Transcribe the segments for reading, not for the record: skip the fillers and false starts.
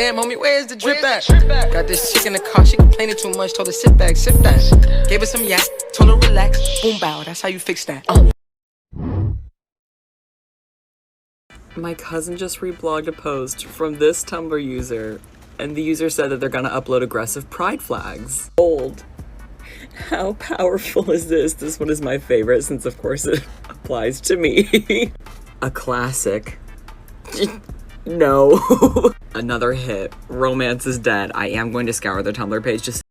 Damn, homie, where's the drip at? Got this chick in the car, she complaining too much. Told her sit back, sip that. Gave her some yak, told her relax. Boom, bow, that's how you fix that. My cousin just reblogged a post from this Tumblr user, and the user said that they're gonna upload aggressive pride flags. Bold. How powerful is this? This one is my favorite since of course it applies to me. A classic. No. Another hit. Romance is dead. I am going to scour their Tumblr page just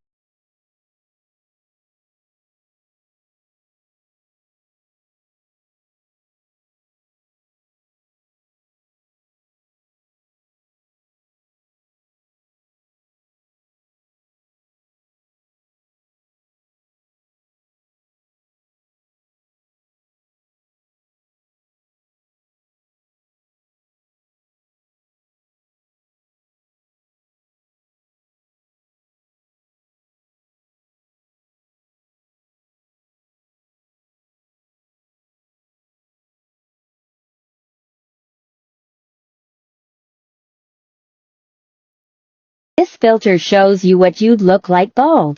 This filter shows you what you'd look like bald.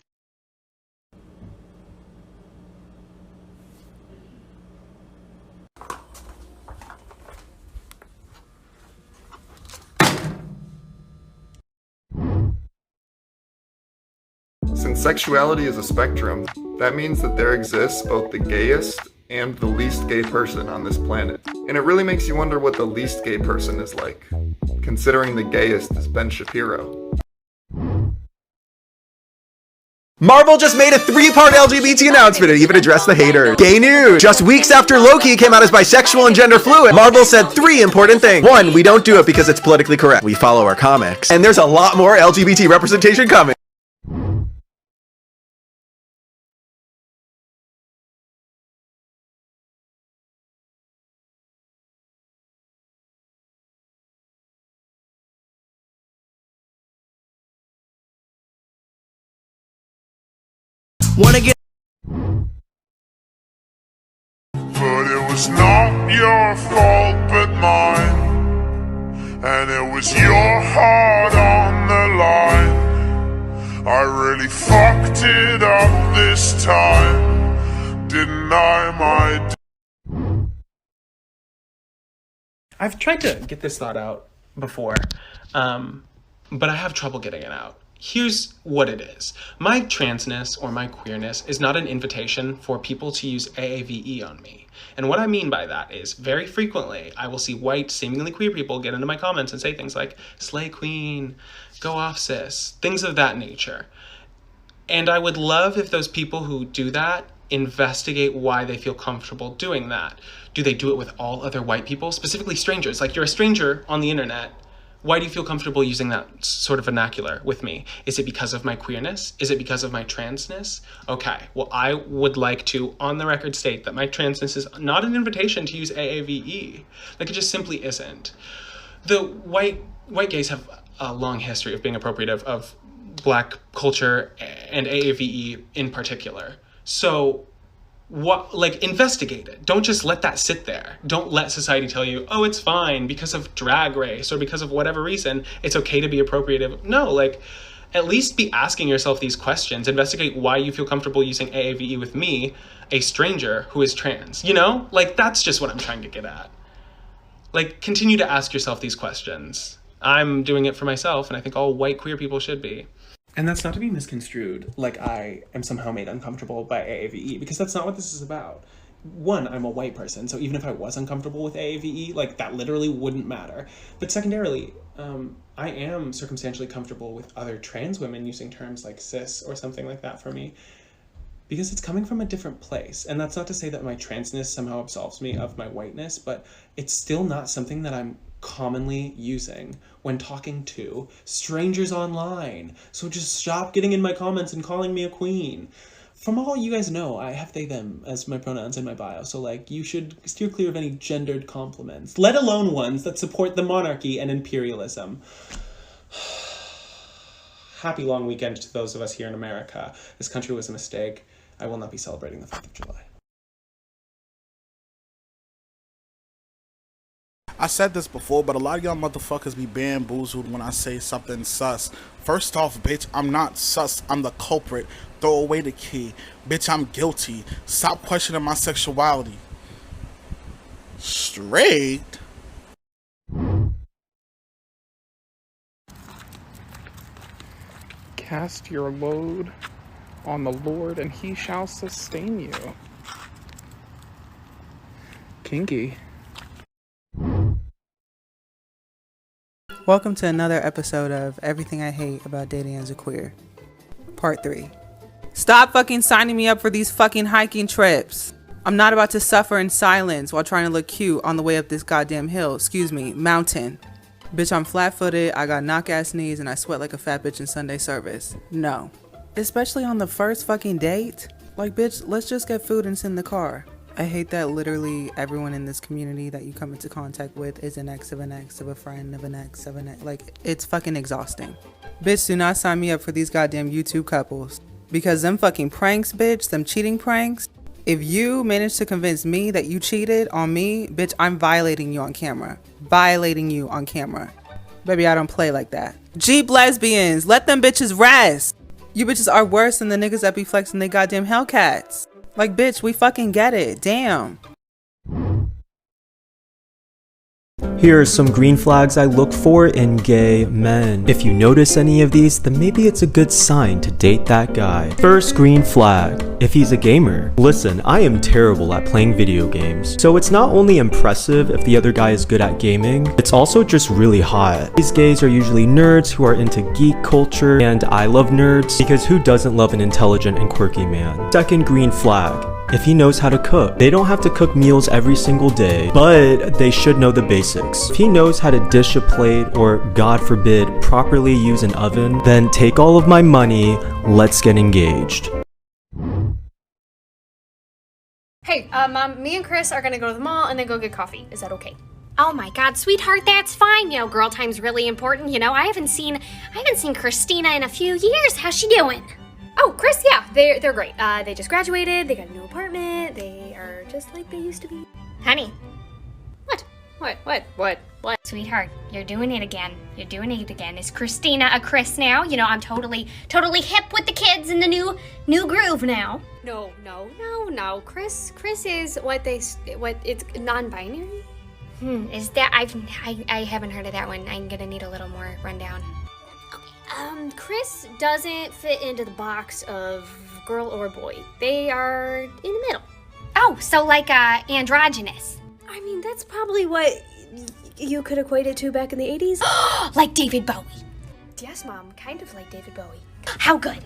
Since sexuality is a spectrum, that means that there exists both the gayest and the least gay person on this planet. And it really makes you wonder what the least gay person is like, considering the gayest is Ben Shapiro. Marvel just made a 3-part LGBT announcement and even addressed the haters. Gay news! Just weeks after Loki came out as bisexual and gender fluid, Marvel said 3 important things. 1, we don't do it because it's politically correct. We follow our comics. And there's a lot more LGBT representation coming. Wanna get But it was not your fault but mine, and it was your heart on the line. I really fucked it up this time, didn't I, my I've tried to get this thought out before, but I have trouble getting it out. Here's what it is. My transness or my queerness is not an invitation for people to use AAVE on me. And what I mean by that is very frequently I will see white, seemingly queer people get into my comments and say things like, slay queen, go off sis, things of that nature. And I would love if those people who do that investigate why they feel comfortable doing that. Do they do it with all other white people, specifically strangers? Like, you're a stranger on the internet. Why do you feel comfortable using that sort of vernacular with me? Is it because of my queerness? Is it because of my transness? Okay, well, I would like to, on the record, state that my transness is not an invitation to use AAVE. Like, it just simply isn't. The white gays have a long history of being appropriative of Black culture and AAVE in particular. So, investigate it. Don't just let that sit there. Don't let society tell you, oh, it's fine because of drag race or because of whatever reason, it's okay to be appropriative. No, at least be asking yourself these questions. Investigate why you feel comfortable using AAVE with me, a stranger who is trans. You know? That's just what I'm trying to get at. Continue to ask yourself these questions. I'm doing it for myself, and I think all white queer people should be. And that's not to be misconstrued, like I am somehow made uncomfortable by AAVE, because that's not what this is about. One, I'm a white person, so even if I was uncomfortable with AAVE, that literally wouldn't matter. But secondarily, I am circumstantially comfortable with other trans women using terms like cis or something like that for me, because it's coming from a different place. And that's not to say that my transness somehow absolves me of my whiteness, but it's still not something that I'm commonly using when talking to strangers online. So just stop getting in my comments and calling me a queen. From all you guys know, I have they, them as my pronouns in my bio, so you should steer clear of any gendered compliments, let alone ones that support the monarchy and imperialism. Happy long weekend to those of us here in America. This country was a mistake. I will not be celebrating the 4th of July. I said this before, but a lot of y'all motherfuckers be bamboozled when I say something sus. First off, bitch, I'm not sus. I'm the culprit. Throw away the key. Bitch, I'm guilty. Stop questioning my sexuality. Straight? Cast your load on the Lord and he shall sustain you. Kinky. Welcome to another episode of Everything I Hate About Dating as a Queer, Part 3. Stop fucking signing me up for these fucking hiking trips. I'm not about to suffer in silence while trying to look cute on the way up this goddamn hill. Excuse me, mountain. Bitch, I'm flat-footed, I got knock-ass knees, and I sweat like a fat bitch in Sunday service. No. Especially on the first fucking date. Like, bitch, let's just get food and sit in the car. I hate that literally everyone in this community that you come into contact with is an ex of an ex of a friend of an ex of an ex. Like, it's fucking exhausting. Bitch, do not sign me up for these goddamn YouTube couples. Because them fucking pranks, bitch, them cheating pranks. If you manage to convince me that you cheated on me, bitch, I'm violating you on camera. Violating you on camera. Baby, I don't play like that. Jeep lesbians, let them bitches rest. You bitches are worse than the niggas that be flexing they goddamn Hellcats. Like, bitch, we fucking get it. Damn. Here are some green flags I look for in gay men. If you notice any of these, then maybe it's a good sign to date that guy. First green flag, if he's a gamer. Listen, I am terrible at playing video games, so it's not only impressive if the other guy is good at gaming, it's also just really hot. These gays are usually nerds who are into geek culture, and I love nerds because who doesn't love an intelligent and quirky man? Second green flag, if he knows how to cook. They don't have to cook meals every single day, but they should know the basics. If he knows how to dish a plate or, God forbid, properly use an oven, then take all of my money, let's get engaged. Hey, Mom, me and Chris are gonna go to the mall and then go get coffee. Is that okay? Oh my God, sweetheart, that's fine. You know, girl time's really important. You know, I haven't seen Christina in a few years. How's she doing? Oh, Chris, yeah, they're great. They just graduated, they got a new apartment, they are just like they used to be. Honey. What? Sweetheart, you're doing it again. You're doing it again. Is Christina a Chris now? You know, I'm totally hip with the kids in the new groove now. No. Chris is it's non-binary? Is that, I haven't heard of that one. I'm gonna need a little more rundown. Chris doesn't fit into the box of girl or boy. They are in the middle. Oh, so like androgynous. I mean, that's probably what you could equate it to back in the 80s. Like David Bowie. Yes, Mom, kind of like David Bowie. How good?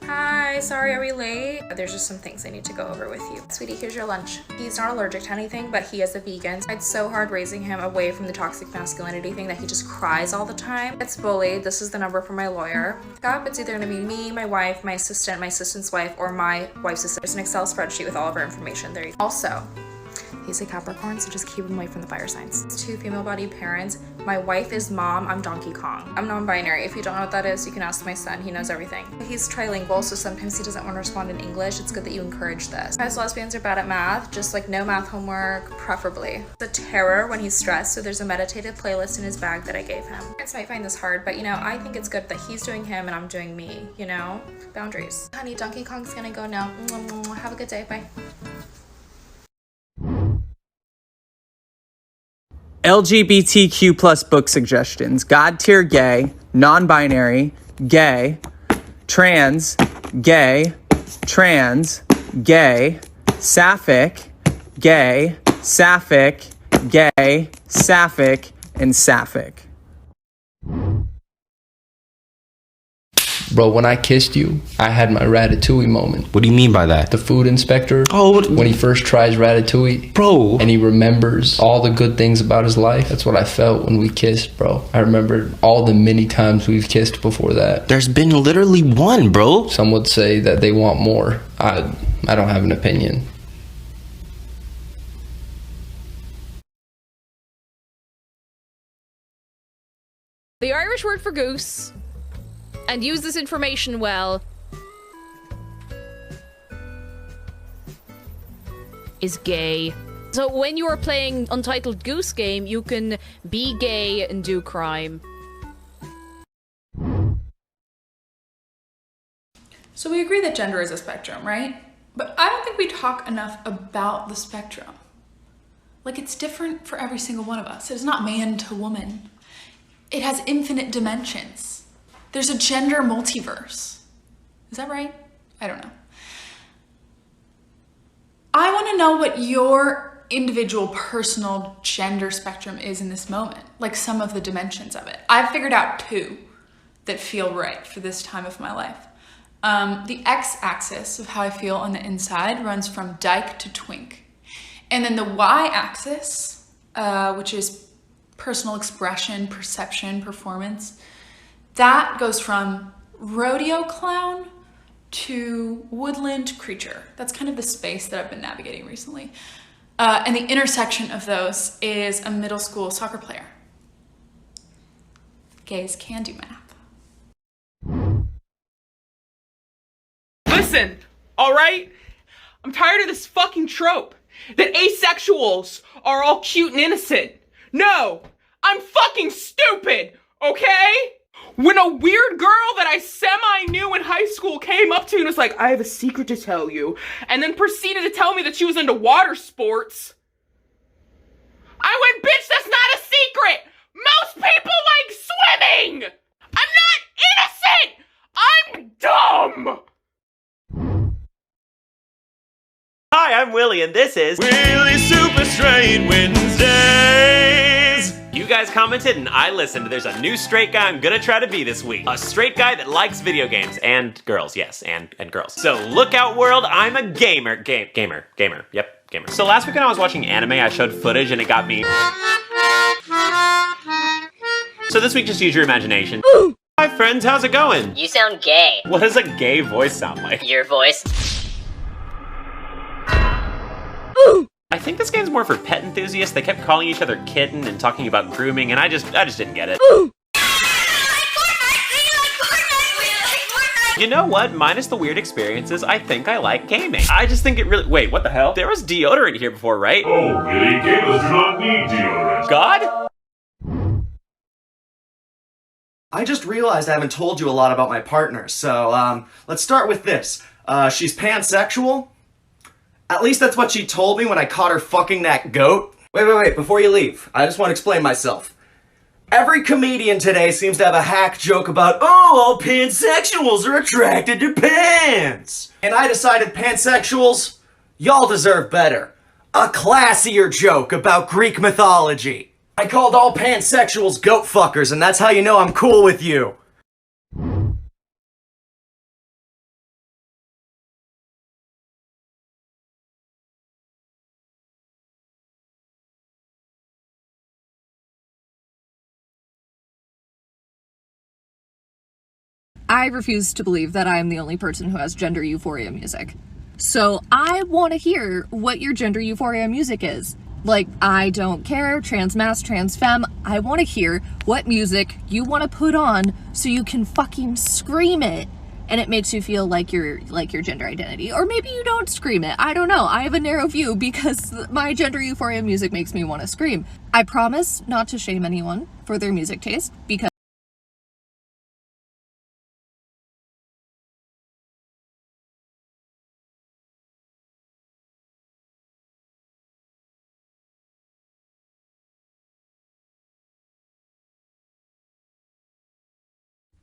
Hi, sorry, are we late? There's just some things I need to go over with you. Sweetie, here's your lunch. He's not allergic to anything, but he is a vegan. It's so hard raising him away from the toxic masculinity thing that he just cries all the time. Gets bullied. This is the number for my lawyer. It's either gonna be me, my wife, my assistant, my assistant's wife, or my wife's assistant. There's an Excel spreadsheet with all of our information there. Also, he's a Capricorn, so just keep him away from the fire signs. It's 2 female-bodied parents. My wife is Mom. I'm Donkey Kong. I'm non-binary. If you don't know what that is, you can ask my son. He knows everything. He's trilingual, so sometimes he doesn't want to respond in English. It's good that you encourage this. Guys, lesbians are bad at math. Just like no math homework, preferably. It's a terror when he's stressed, so there's a meditative playlist in his bag that I gave him. Parents might find this hard, but you know, I think it's good that he's doing him and I'm doing me, you know? Boundaries. Honey, Donkey Kong's gonna go now. Have a good day. Bye. LGBTQ plus book suggestions: God tier gay, non-binary, gay, trans, gay, sapphic, gay, sapphic, and sapphic. Bro, when I kissed you, I had my ratatouille moment. What do you mean by that? The food inspector. Oh, when he first tries ratatouille. Bro. And he remembers all the good things about his life. That's what I felt when we kissed, bro. I remember all the many times we've kissed before that. There's been literally one, bro. Some would say that they want more. I don't have an opinion. The Irish word for goose, and use this information well. is gay. So when you are playing Untitled Goose Game, you can be gay and do crime. So we agree that gender is a spectrum, right? But I don't think we talk enough about the spectrum. Like, it's different for every single one of us. It's not man to woman. It has infinite dimensions. There's a gender multiverse. Is that right? I don't know. I want to know what your individual personal gender spectrum is in this moment, like some of the dimensions of it. I've figured out 2 that feel right for this time of my life. The x-axis of how I feel on the inside runs from dyke to twink. And then the y-axis, which is personal expression, perception, performance, that goes from rodeo clown to woodland creature. That's kind of the space that I've been navigating recently. And the intersection of those is a middle school soccer player. Gays can do math. Listen, alright? I'm tired of this fucking trope that asexuals are all cute and innocent. No, I'm fucking stupid, okay? When a weird girl that I semi-knew in high school came up to me and was like, I have a secret to tell you, and then proceeded to tell me that she was into water sports, I went, bitch, that's not a secret! Most people like swimming! I'm not innocent! I'm dumb! Hi, I'm Willie, and this is Willie Super Straight Wednesdays! You guys commented and I listened. There's a new straight guy I'm gonna try to be this week. A straight guy that likes video games. And girls, yes, and girls. So look out, world, I'm a gamer. Gamer. Yep, gamer. So last week when I was watching anime, I showed footage and it got me. So this week, just use your imagination. Ooh. Hi friends, how's it going? You sound gay. What does a gay voice sound like? Your voice. I think this game's more for pet enthusiasts. They kept calling each other kitten and talking about grooming, and I just didn't get it. You know what? Minus the weird experiences, I think I like gaming. I just think it really— wait, what the hell? There was deodorant here before, right? Oh, really? Gamers do not need deodorant. God? I just realized I haven't told you a lot about my partner, so let's start with this. She's pansexual. At least that's what she told me when I caught her fucking that goat. Wait, before you leave, I just want to explain myself. Every comedian today seems to have a hack joke about, oh, all pansexuals are attracted to pants. And I decided pansexuals, y'all deserve better. A classier joke about Greek mythology. I called all pansexuals goat fuckers, and that's how you know I'm cool with you. I refuse to believe that I am the only person who has gender euphoria music. So I want to hear what your gender euphoria music is. Like, I don't care, trans mass, trans femme, I want to hear what music you want to put on so you can fucking scream it and it makes you feel like your gender identity. Or maybe you don't scream it, I don't know. I have a narrow view because my gender euphoria music makes me want to scream. I promise not to shame anyone for their music taste because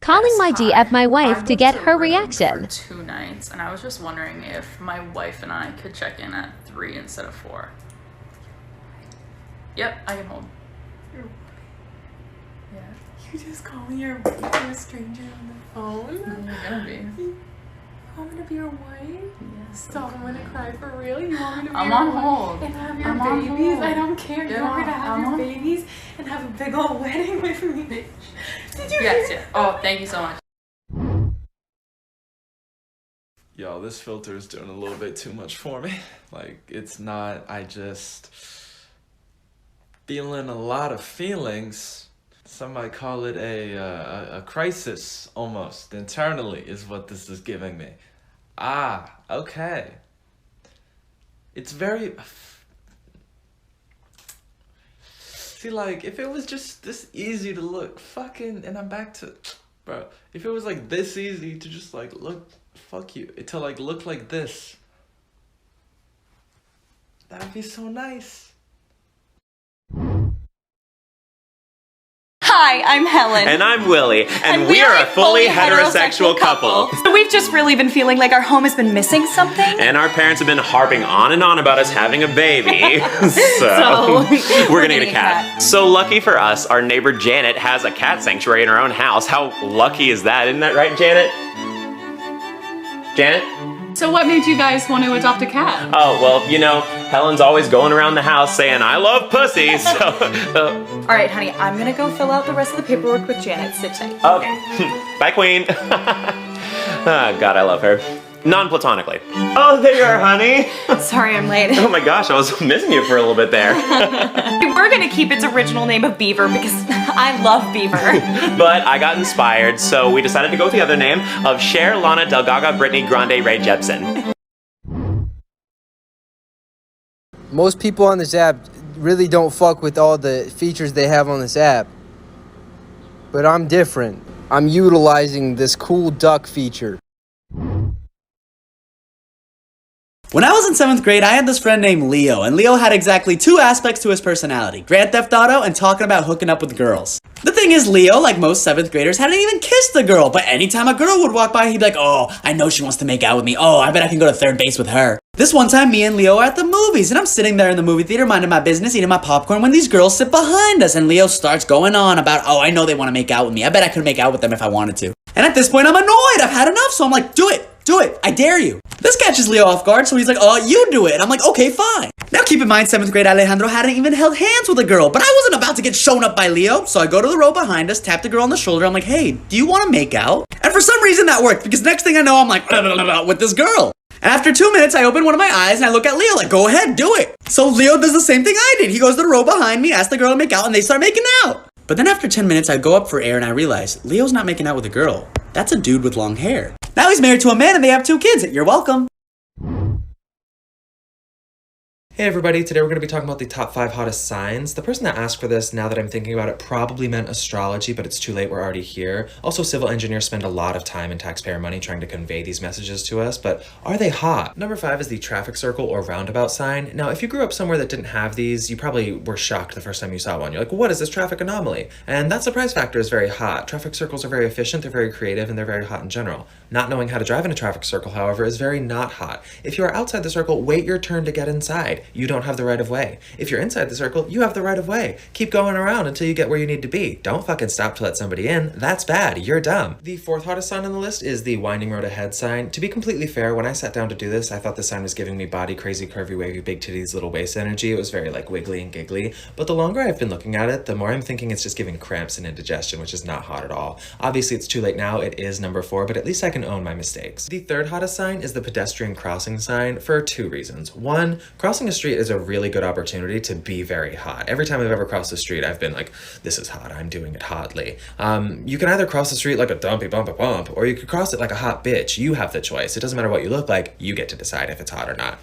calling my DF my wife to get her reaction. 2 nights, and I was just wondering if my wife and I could check in at 3 instead of 4. Yep, I can hold. Yeah. You just calling your wife to a stranger on the phone? You're gonna be. You want me to be your wife? Yes. Stop, I'm gonna cry for real. You want me to be I'm your on wife hold. and have your I'm on babies? hold. I don't care. You Yeah, want me to have I'm your on- babies and have a big old wedding with me, bitch? Did you Yes, hear? yeah. Oh, thank you so much. Yo, this filter is doing a little bit too much for me. Like, it's not, I just feeling a lot of feelings. Some might call it a crisis, almost, internally, is what this is giving me. Ah, okay. it's very... See, like, if it was just this easy to look, fucking, and I'm back to... Bro, if it was, like, this easy to just, like, look, fuck you, to, like, look like this, that would be so nice. Hi, I'm Helen. And I'm Willie, and we are a fully heterosexual couple. So we've just really been feeling like our home has been missing something. And our parents have been harping on and on about us having a baby. so we're gonna get a cat. So lucky for us, our neighbor Janet has a cat sanctuary in her own house. How lucky is that? Isn't that right, Janet? Janet? So what made you guys want to adopt a cat? Oh, well, you know, Helen's always going around the house saying, I love pussy, so... All right, honey, I'm gonna go fill out the rest of the paperwork with Janet. Sit tight. Okay. Bye, Queen. Oh, God, I love her. Non-platonically. Oh, there you are, honey. Sorry I'm late. Oh my gosh, I was missing you for a little bit there. We're gonna keep its original name of Beaver because I love Beaver. But I got inspired, so we decided to go with the other name of Cher, Lana, Del Gaga, Brittany, Grande, Ray Jepsen. Most people on this app really don't fuck with all the features they have on this app. But I'm different. I'm utilizing this cool duck feature. When I was in 7th grade, I had this friend named Leo, and Leo had exactly 2 aspects to his personality: Grand Theft Auto and talking about hooking up with girls. The thing is, Leo, like most 7th graders, hadn't even kissed a girl, but anytime a girl would walk by, he'd be like, oh, I know she wants to make out with me. Oh, I bet I can go to 3rd base with her. This one time, me and Leo are at the movies, and I'm sitting there in the movie theater minding my business, eating my popcorn, when these girls sit behind us, and Leo starts going on about, oh, I know they want to make out with me. I bet I could make out with them if I wanted to. And at this point, I'm annoyed. I've had enough, so I'm like, do it. Do it. I dare you. This catches Leo off guard, so he's like, oh, you do it. And I'm like, okay, fine. Now keep in mind, 7th grade Alejandro hadn't even held hands with a girl, but I wasn't about to get shown up by Leo, so I go to the row behind us, tap the girl on the shoulder. I'm like, hey, do you want to make out? And for some reason that worked, because next thing I know, I'm like, blah, blah, blah, blah, with this girl. And after 2 minutes, I open one of my eyes and I look at Leo like, go ahead, do it. So Leo does the same thing I did. He goes to the row behind me, asks the girl to make out, and they start making out. But then after 10 minutes, I go up for air and I realize Leo's not making out with a girl. That's a dude with long hair. Now he's married to a man and they have 2 kids. You're welcome. Hey everybody, today we're going to be talking about the top 5 hottest signs. The person that asked for this, now that I'm thinking about it, probably meant astrology, but it's too late, we're already here. Also, civil engineers spend a lot of time and taxpayer money trying to convey these messages to us, but are they hot? Number 5 is the traffic circle or roundabout sign. Now, if you grew up somewhere that didn't have these, you probably were shocked the first time you saw one. You're like, what is this traffic anomaly? And that surprise factor is very hot. Traffic circles are very efficient, they're very creative, and they're very hot in general. Not knowing how to drive in a traffic circle, however, is very not hot. If you are outside the circle, wait your turn to get inside. You don't have the right of way. If you're inside the circle, you have the right of way. Keep going around until you get where you need to be. Don't fucking stop to let somebody in. That's bad. You're dumb. The 4th hottest sign on the list is the winding road ahead sign. To be completely fair, when I sat down to do this, I thought the sign was giving me body crazy, curvy, wavy, big titties, little waist energy. It was very like wiggly and giggly. But the longer I've been looking at it, the more I'm thinking it's just giving cramps and indigestion, which is not hot at all. Obviously, it's too late now. It is number 4, but at least I can own my mistakes. The 3rd hottest sign is the pedestrian crossing sign for 2 reasons. 1, crossing a street is a really good opportunity to be very hot. Every time I've ever crossed the street, I've been like, this is hot, I'm doing it hotly. You can either cross the street like a dumpy bump, or you could cross it like a hot bitch. You have the choice. It doesn't matter what you look like, you get to decide if it's hot or not.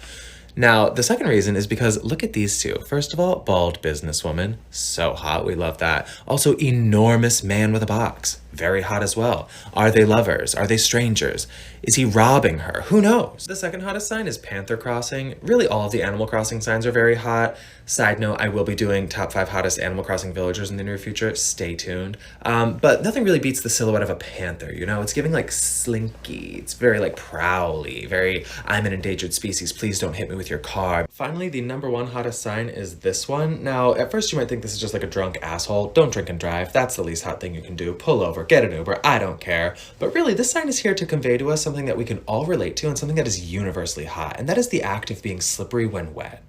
Now, the second reason is because look at these 2. First of all, bald businesswoman. So hot, we love that. Also, enormous man with a box. Very hot as well. Are they lovers? Are they strangers? Is he robbing her? Who knows? The second hottest sign is Panther Crossing. Really, all of the Animal Crossing signs are very hot. Side note, I will be doing top 5 hottest Animal Crossing villagers in the near future. Stay tuned. But nothing really beats the silhouette of a panther, you know? It's giving like slinky. It's very like prowly. Very, I'm an endangered species. Please don't hit me with your car. Finally, the number 1 hottest sign is this one. Now, at first you might think this is just like a drunk asshole. Don't drink and drive. That's the least hot thing you can do. Pull over. Get an Uber, I don't care. But really, this sign is here to convey to us something that we can all relate to and something that is universally hot, and that is the act of being slippery when wet.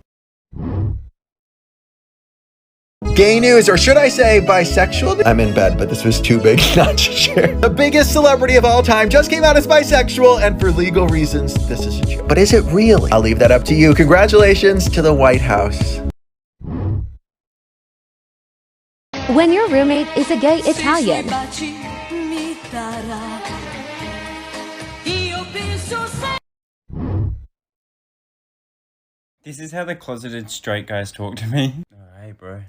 Gay news, or should I say bisexual? I'm in bed, but this was too big not to share. The biggest celebrity of all time just came out as bisexual, and for legal reasons, this is a joke. But is it really? I'll leave that up to you. Congratulations to the White House. When your roommate is a gay Italian. This is how the closeted straight guys talk to me. Oh, hey, bro.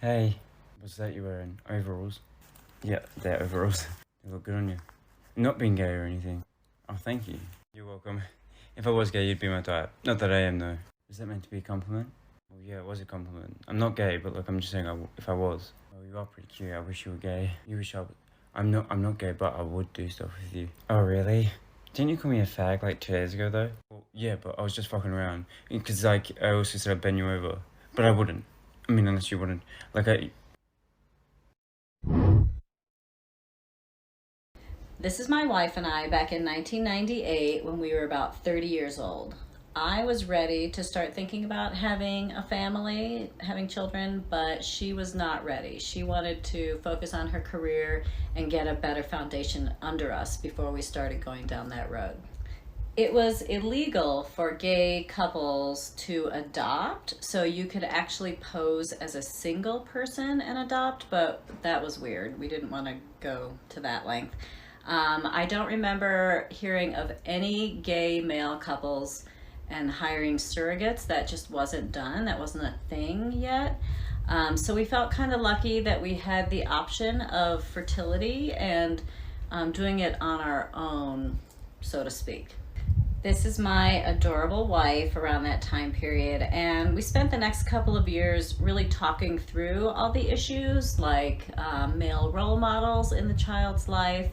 Hey. What's that you're wearing? Overalls? Yeah, they're overalls. They look good on you. I'm not being gay or anything. Oh, thank you. You're welcome. If I was gay, you'd be my type. Not that I am, though. Is that meant to be a compliment? Well, yeah, it was a compliment. I'm not gay, but look, I'm just saying if I was. Oh, you are pretty cute. I wish you were gay. You wish I would. I'm not gay, but I would do stuff with you. Oh, really? Didn't you call me a fag like 2 days ago, though? Well, yeah, but I was just fucking around. Because, like, I also said I'd bend you over. But I wouldn't. I mean, unless you wouldn't. Like, This is my wife and I back in 1998 when we were about 30 years old. I was ready to start thinking about having a family, having children, but she was not ready. She wanted to focus on her career and get a better foundation under us before we started going down that road. It was illegal for gay couples to adopt, so you could actually pose as a single person and adopt, but that was weird. We didn't want to go to that length. I don't remember hearing of any gay male couples and hiring surrogates. That just wasn't done. That wasn't a thing yet. So we felt kind of lucky that we had the option of fertility and doing it on our own, so to speak. This is my adorable wife around that time period, and we spent the next couple of years really talking through all the issues like male role models in the child's life.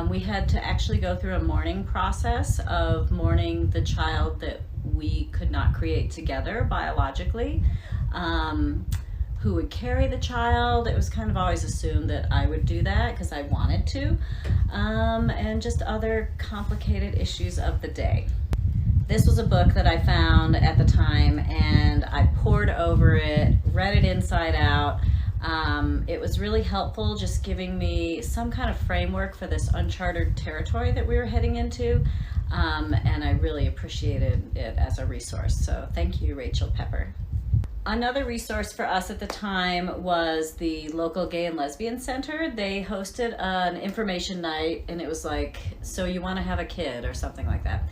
We had to actually go through a mourning process of mourning the child that we could not create together biologically. Who would carry the child? It was kind of always assumed that I would do that because I wanted to, and just other complicated issues of the day. This was a book that I found at the time, and I pored over it, read it inside out. It was really helpful, just giving me some kind of framework for this uncharted territory that we were heading into, and I really appreciated it as a resource. So thank you, Rachel Pepper. Another resource for us at the time was the local Gay and Lesbian Center. They hosted an information night, and it was like, so you want to have a kid or something like that.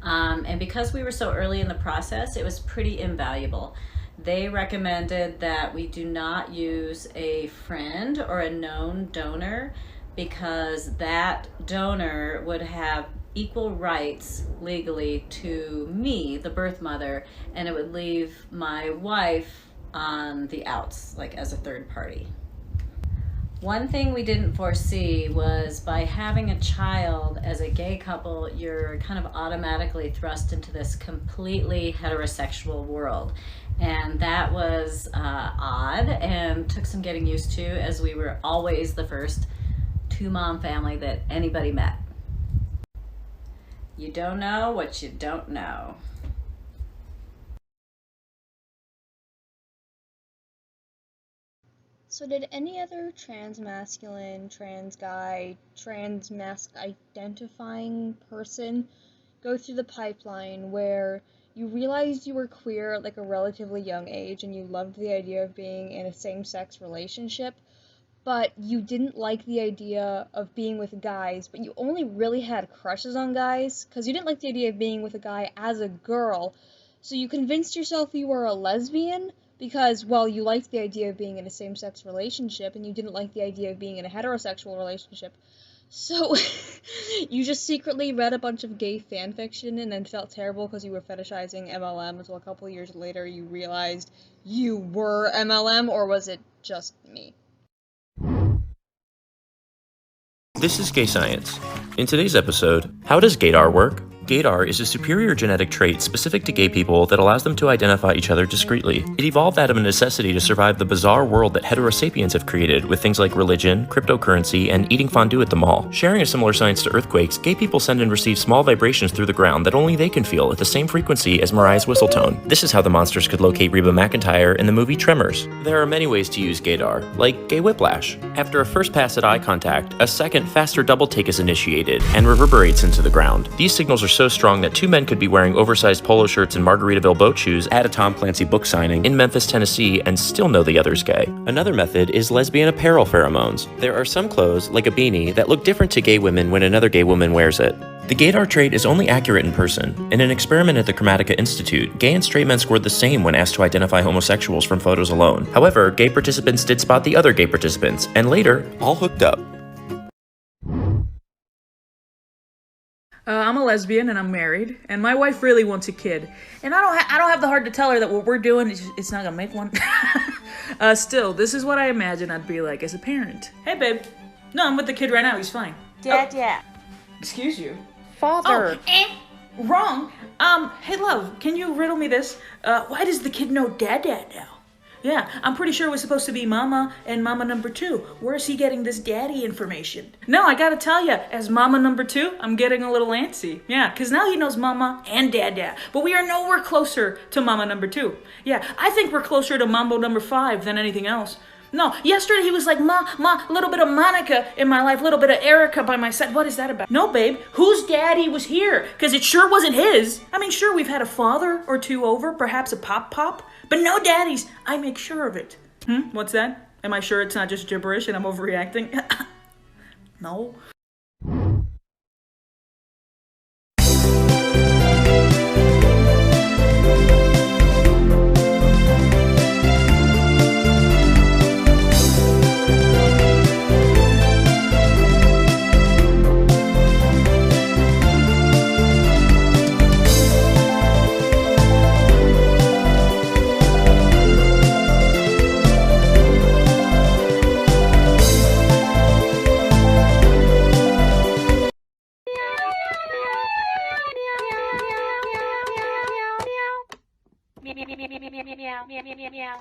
And because we were so early in the process, it was pretty invaluable. They recommended that we do not use a friend or a known donor because that donor would have equal rights legally to me, the birth mother, and it would leave my wife on the outs, like as a third party. One thing we didn't foresee was by having a child as a gay couple, you're kind of automatically thrust into this completely heterosexual world. And that was odd and took some getting used to, as we were always the first two-mom family that anybody met. You don't know what you don't know. So did any other trans masculine, trans guy, trans mask identifying person go through the pipeline where you realized you were queer at like a relatively young age and you loved the idea of being in a same-sex relationship, but you didn't like the idea of being with guys, but you only really had crushes on guys because you didn't like the idea of being with a guy as a girl, so you convinced yourself you were a lesbian because, well, you liked the idea of being in a same-sex relationship and you didn't like the idea of being in a heterosexual relationship. So you just secretly read a bunch of gay fan fiction and then felt terrible because you were fetishizing MLM until a couple years later you realized you were MLM, or was it just me? This is Gay Science. In today's episode, how does gaydar work? Gaydar is a superior genetic trait specific to gay people that allows them to identify each other discreetly. It evolved out of a necessity to survive the bizarre world that heterosapiens have created with things like religion, cryptocurrency, and eating fondue at the mall. Sharing a similar science to earthquakes, gay people send and receive small vibrations through the ground that only they can feel at the same frequency as Mariah's whistle tone. This is how the monsters could locate Reba McEntire in the movie Tremors. There are many ways to use gaydar, like gay whiplash. After a first pass at eye contact, a second, faster double take is initiated and reverberates into the ground. These signals are so strong that two men could be wearing oversized polo shirts and Margaritaville boat shoes at a Tom Clancy book signing in Memphis, Tennessee, and still know the other's gay. Another method is lesbian apparel pheromones. There are some clothes, like a beanie, that look different to gay women when another gay woman wears it. The gaydar trait is only accurate in person. In an experiment at the Chromatica Institute, gay and straight men scored the same when asked to identify homosexuals from photos alone. However, gay participants did spot the other gay participants, and later, all hooked up. I'm a lesbian and I'm married, and my wife really wants a kid. And I don't have the heart to tell her that what we're doing it's not gonna make one. Still, this is what I imagine I'd be like as a parent. Hey, babe. No, I'm with the kid right now. He's fine. Dad, yeah. Excuse you. Father. Wrong. Hey, love, can you riddle me this? Why does the kid know Dad now? Yeah, I'm pretty sure it was supposed to be Mama and Mama number 2. Where's he getting this daddy information? No, I gotta tell ya, as Mama number 2, I'm getting a little antsy. Yeah, cause now he knows Mama and Dad. But we are nowhere closer to Mama number 2. Yeah, I think we're closer to Mambo number 5 than anything else. No, yesterday he was like, Ma, a little bit of Monica in my life, a little bit of Erica by my side. What is that about? No, babe, whose daddy was here? Because it sure wasn't his. I mean, sure, we've had a father or two over, perhaps a pop, but no daddies. I make sure of it. What's that? Am I sure it's not just gibberish and I'm overreacting? No. Meow, meow, meow, meow, meow, meow, meow, meow, meow.